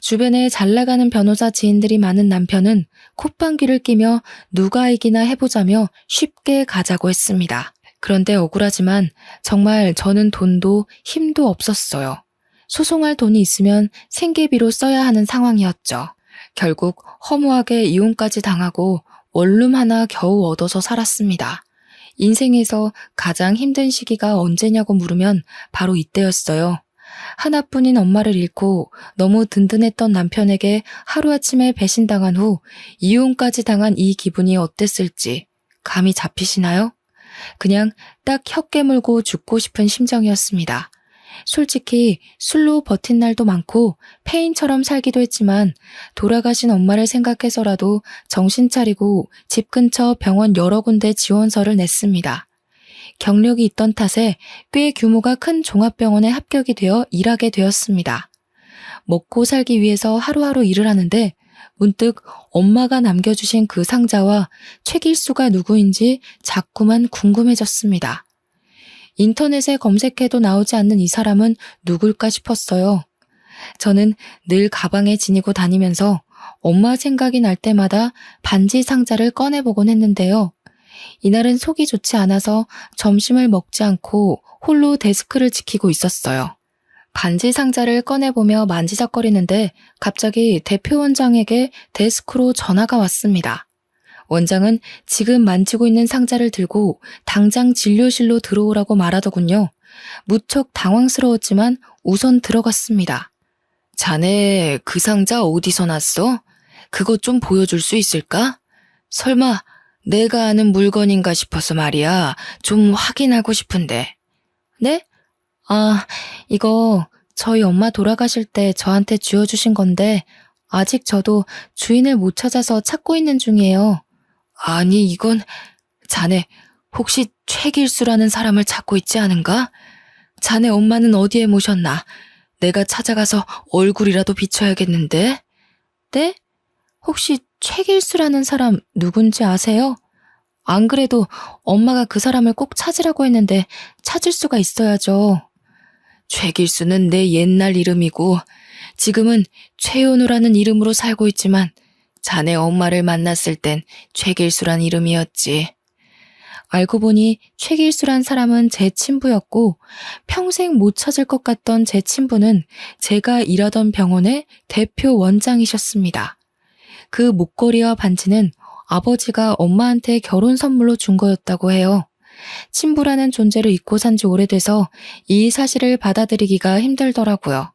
주변에 잘 나가는 변호사 지인들이 많은 남편은 콧방귀를 끼며 누가 이기나 해보자며 쉽게 가자고 했습니다. 그런데 억울하지만 정말 저는 돈도 힘도 없었어요. 소송할 돈이 있으면 생계비로 써야 하는 상황이었죠. 결국 허무하게 이혼까지 당하고 원룸 하나 겨우 얻어서 살았습니다. 인생에서 가장 힘든 시기가 언제냐고 물으면 바로 이때였어요. 하나뿐인 엄마를 잃고 너무 든든했던 남편에게 하루아침에 배신당한 후 이혼까지 당한 이 기분이 어땠을지 감이 잡히시나요? 그냥 딱 혀 깨물고 죽고 싶은 심정이었습니다. 솔직히 술로 버틴 날도 많고 폐인처럼 살기도 했지만 돌아가신 엄마를 생각해서라도 정신 차리고 집 근처 병원 여러 군데 지원서를 냈습니다. 경력이 있던 탓에 꽤 규모가 큰 종합병원에 합격이 되어 일하게 되었습니다. 먹고 살기 위해서 하루하루 일을 하는데 문득 엄마가 남겨주신 그 상자와 최길수가 누구인지 자꾸만 궁금해졌습니다. 인터넷에 검색해도 나오지 않는 이 사람은 누굴까 싶었어요. 저는 늘 가방에 지니고 다니면서 엄마 생각이 날 때마다 반지 상자를 꺼내보곤 했는데요. 이날은 속이 좋지 않아서 점심을 먹지 않고 홀로 데스크를 지키고 있었어요. 반지 상자를 꺼내보며 만지작거리는데 갑자기 대표 원장에게 데스크로 전화가 왔습니다. 원장은 지금 만지고 있는 상자를 들고 당장 진료실로 들어오라고 말하더군요. 무척 당황스러웠지만 우선 들어갔습니다. 자네 그 상자 어디서 났어? 그것 좀 보여줄 수 있을까? 설마 내가 아는 물건인가 싶어서 말이야. 좀 확인하고 싶은데. 네? 이거 저희 엄마 돌아가실 때 저한테 쥐어주신 건데 아직 저도 주인을 못 찾아서 찾고 있는 중이에요. 아니 이건 자네 혹시 최길수라는 사람을 찾고 있지 않은가? 자네 엄마는 어디에 모셨나? 내가 찾아가서 얼굴이라도 비춰야겠는데? 네? 혹시 최길수라는 사람 누군지 아세요? 안 그래도 엄마가 그 사람을 꼭 찾으라고 했는데 찾을 수가 있어야죠. 최길수는 내 옛날 이름이고 지금은 최연우라는 이름으로 살고 있지만 자네 엄마를 만났을 땐 최길수란 이름이었지. 알고 보니 최길수란 사람은 제 친부였고 평생 못 찾을 것 같던 제 친부는 제가 일하던 병원의 대표 원장이셨습니다. 그 목걸이와 반지는 아버지가 엄마한테 결혼 선물로 준 거였다고 해요. 친부라는 존재를 잊고 산 지 오래돼서 이 사실을 받아들이기가 힘들더라고요.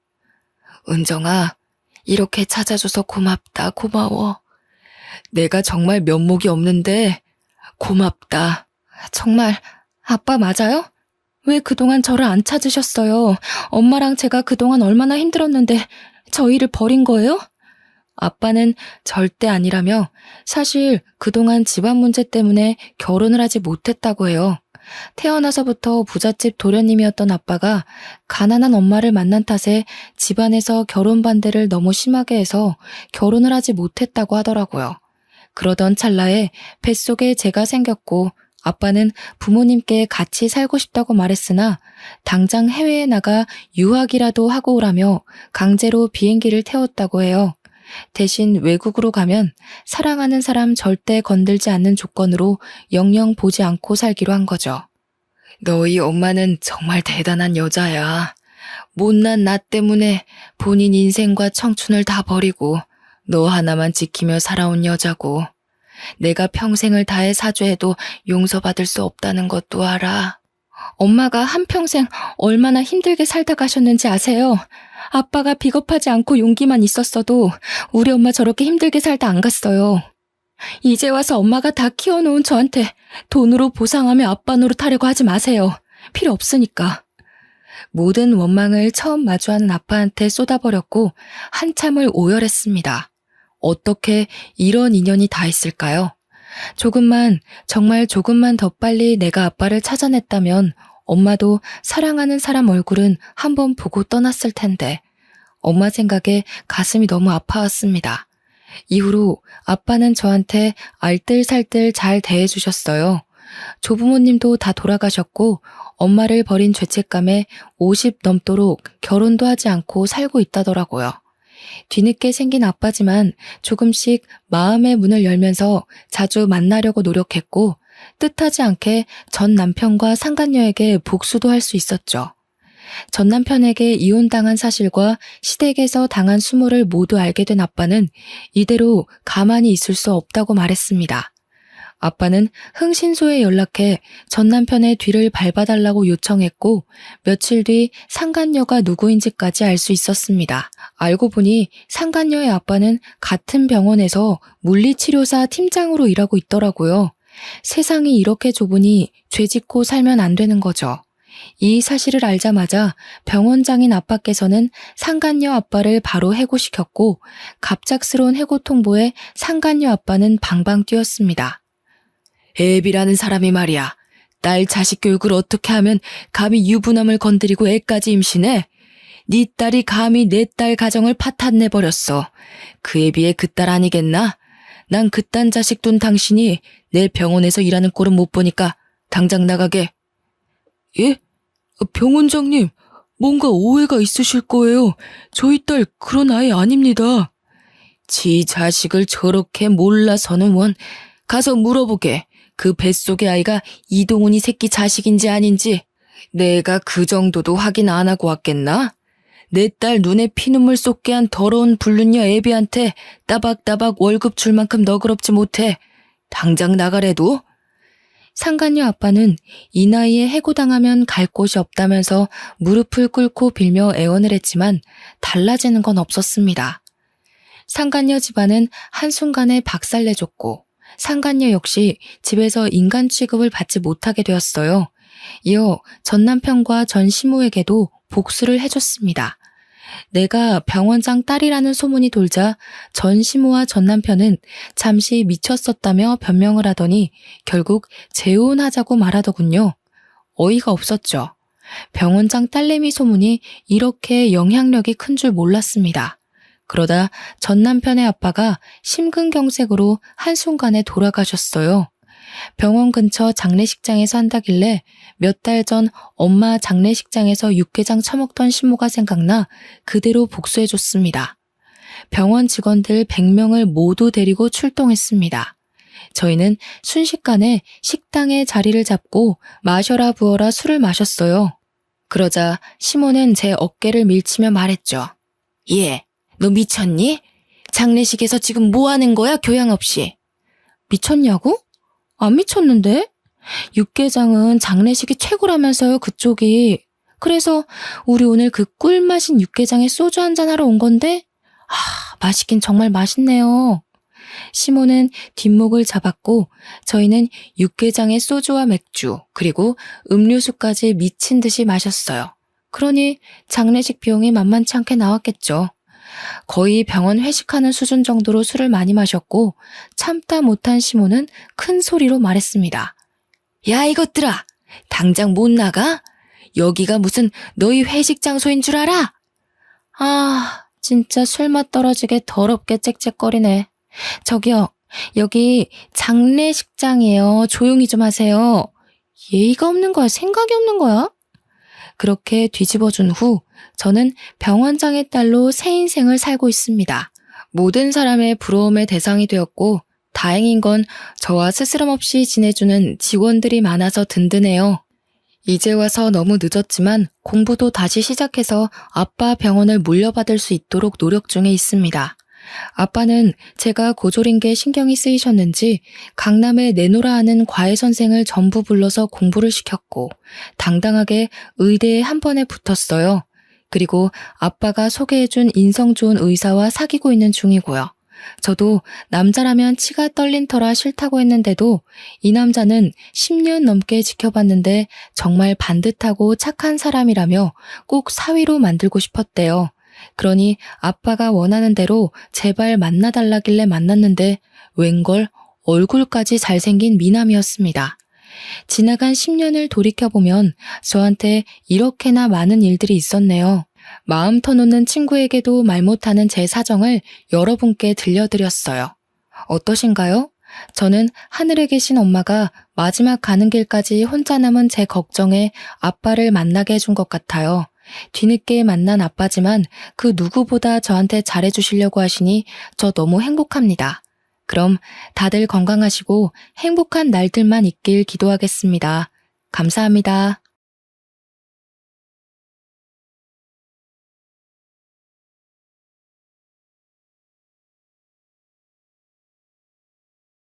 은정아, 이렇게 찾아줘서 고맙다, 고마워. 내가 정말 면목이 없는데 고맙다. 정말 아빠 맞아요? 왜 그동안 저를 안 찾으셨어요? 엄마랑 제가 그동안 얼마나 힘들었는데 저희를 버린 거예요? 아빠는 절대 아니라며 사실 그동안 집안 문제 때문에 결혼을 하지 못했다고 해요. 태어나서부터 부잣집 도련님이었던 아빠가 가난한 엄마를 만난 탓에 집안에서 결혼 반대를 너무 심하게 해서 결혼을 하지 못했다고 하더라고요. 그러던 찰나에 뱃속에 제가 생겼고 아빠는 부모님께 같이 살고 싶다고 말했으나 당장 해외에 나가 유학이라도 하고 오라며 강제로 비행기를 태웠다고 해요. 대신 외국으로 가면 사랑하는 사람 절대 건들지 않는 조건으로 영영 보지 않고 살기로 한 거죠. 너희 엄마는 정말 대단한 여자야. 못난 나 때문에 본인 인생과 청춘을 다 버리고 너 하나만 지키며 살아온 여자고 내가 평생을 다해 사죄해도 용서받을 수 없다는 것도 알아. 엄마가 한평생 얼마나 힘들게 살다 가셨는지 아세요? 아빠가 비겁하지 않고 용기만 있었어도 우리 엄마 저렇게 힘들게 살다 안 갔어요. 이제 와서 엄마가 다 키워놓은 저한테 돈으로 보상하며 아빠 노릇하려고 하지 마세요. 필요 없으니까. 모든 원망을 처음 마주하는 아빠한테 쏟아버렸고 한참을 오열했습니다. 어떻게 이런 인연이 다 있을까요? 정말 조금만 더 빨리 내가 아빠를 찾아냈다면 엄마도 사랑하는 사람 얼굴은 한번 보고 떠났을 텐데 엄마 생각에 가슴이 너무 아파왔습니다. 이후로 아빠는 저한테 알뜰살뜰 잘 대해주셨어요. 조부모님도 다 돌아가셨고 엄마를 버린 죄책감에 50 넘도록 결혼도 하지 않고 살고 있다더라고요. 뒤늦게 생긴 아빠지만 조금씩 마음의 문을 열면서 자주 만나려고 노력했고 뜻하지 않게 전 남편과 상간녀에게 복수도 할 수 있었죠. 전 남편에게 이혼당한 사실과 시댁에서 당한 수모를 모두 알게 된 아빠는 이대로 가만히 있을 수 없다고 말했습니다. 아빠는 흥신소에 연락해 전 남편의 뒤를 밟아달라고 요청했고 며칠 뒤 상간녀가 누구인지까지 알 수 있었습니다. 알고 보니 상간녀의 아빠는 같은 병원에서 물리치료사 팀장으로 일하고 있더라고요. 세상이 이렇게 좁으니 죄 짓고 살면 안 되는 거죠. 이 사실을 알자마자 병원장인 아빠께서는 상간녀 아빠를 바로 해고시켰고 갑작스러운 해고 통보에 상간녀 아빠는 방방 뛰었습니다. 애비라는 사람이 말이야. 딸 자식 교육을 어떻게 하면 감히 유부남을 건드리고 애까지 임신해? 네 딸이 감히 내 딸 가정을 파탄내버렸어. 그에 비해 그 딸 아니겠나? 난 그딴 자식 둔 당신이 내 병원에서 일하는 꼴은 못 보니까 당장 나가게. 예? 병원장님, 뭔가 오해가 있으실 거예요. 저희 딸 그런 아이 아닙니다. 지 자식을 저렇게 몰라서는 원. 가서 물어보게. 그 뱃속의 아이가 이동훈이 새끼 자식인지 아닌지. 내가 그 정도도 확인 안 하고 왔겠나? 내 딸 눈에 피눈물 쏟게 한 더러운 불륜녀 애비한테 따박따박 월급 줄 만큼 너그럽지 못해. 당장 나가래도? 상간녀 아빠는 이 나이에 해고당하면 갈 곳이 없다면서 무릎을 꿇고 빌며 애원을 했지만 달라지는 건 없었습니다. 상간녀 집안은 한순간에 박살내줬고 상간녀 역시 집에서 인간 취급을 받지 못하게 되었어요. 이어 전 남편과 전 시모에게도 복수를 해줬습니다. 내가 병원장 딸이라는 소문이 돌자 전 시모와 전 남편은 잠시 미쳤었다며 변명을 하더니 결국 재혼하자고 말하더군요. 어이가 없었죠. 병원장 딸내미 소문이 이렇게 영향력이 큰 줄 몰랐습니다. 그러다 전 남편의 아빠가 심근경색으로 한순간에 돌아가셨어요. 병원 근처 장례식장에서 한다길래 몇 달 전 엄마 장례식장에서 육개장 처먹던 시모가 생각나 그대로 복수해줬습니다. 병원 직원들 100명을 모두 데리고 출동했습니다. 저희는 순식간에 식당에 자리를 잡고 마셔라 부어라 술을 마셨어요. 그러자 시모는 제 어깨를 밀치며 말했죠. 예, 너 미쳤니? 장례식에서 지금 뭐 하는 거야, 교양 없이? 미쳤냐고? 안 미쳤는데? 육개장은 장례식이 최고라면서요, 그쪽이. 그래서 우리 오늘 그 꿀맛인 육개장에 소주 한잔 하러 온 건데? 맛있긴 정말 맛있네요. 시모는 뒷목을 잡았고 저희는 육개장에 소주와 맥주 그리고 음료수까지 미친 듯이 마셨어요. 그러니 장례식 비용이 만만치 않게 나왔겠죠. 거의 병원 회식하는 수준 정도로 술을 많이 마셨고 참다 못한 시모는 큰 소리로 말했습니다. 야 이것들아! 당장 못 나가? 여기가 무슨 너희 회식 장소인 줄 알아? 진짜 술맛 떨어지게 더럽게 짹짹거리네. 저기요, 여기 장례식장이에요. 조용히 좀 하세요. 예의가 없는 거야? 생각이 없는 거야? 그렇게 뒤집어준 후 저는 병원장의 딸로 새 인생을 살고 있습니다. 모든 사람의 부러움의 대상이 되었고 다행인 건 저와 스스럼 없이 지내주는 직원들이 많아서 든든해요. 이제 와서 너무 늦었지만 공부도 다시 시작해서 아빠 병원을 물려받을 수 있도록 노력 중에 있습니다. 아빠는 제가 고졸인 게 신경이 쓰이셨는지 강남에 내노라 하는 과외 선생을 전부 불러서 공부를 시켰고 당당하게 의대에 한 번에 붙었어요. 그리고 아빠가 소개해준 인성 좋은 의사와 사귀고 있는 중이고요. 저도 남자라면 치가 떨린 터라 싫다고 했는데도 이 남자는 10년 넘게 지켜봤는데 정말 반듯하고 착한 사람이라며 꼭 사위로 만들고 싶었대요. 그러니 아빠가 원하는 대로 제발 만나달라길래 만났는데 웬걸 얼굴까지 잘생긴 미남이었습니다. 지나간 10년을 돌이켜보면 저한테 이렇게나 많은 일들이 있었네요. 마음 터놓는 친구에게도 말 못하는 제 사정을 여러분께 들려드렸어요. 어떠신가요? 저는 하늘에 계신 엄마가 마지막 가는 길까지 혼자 남은 제 걱정에 아빠를 만나게 해준 것 같아요. 뒤늦게 만난 아빠지만 그 누구보다 저한테 잘해주시려고 하시니 저 너무 행복합니다. 그럼 다들 건강하시고 행복한 날들만 있길 기도하겠습니다. 감사합니다.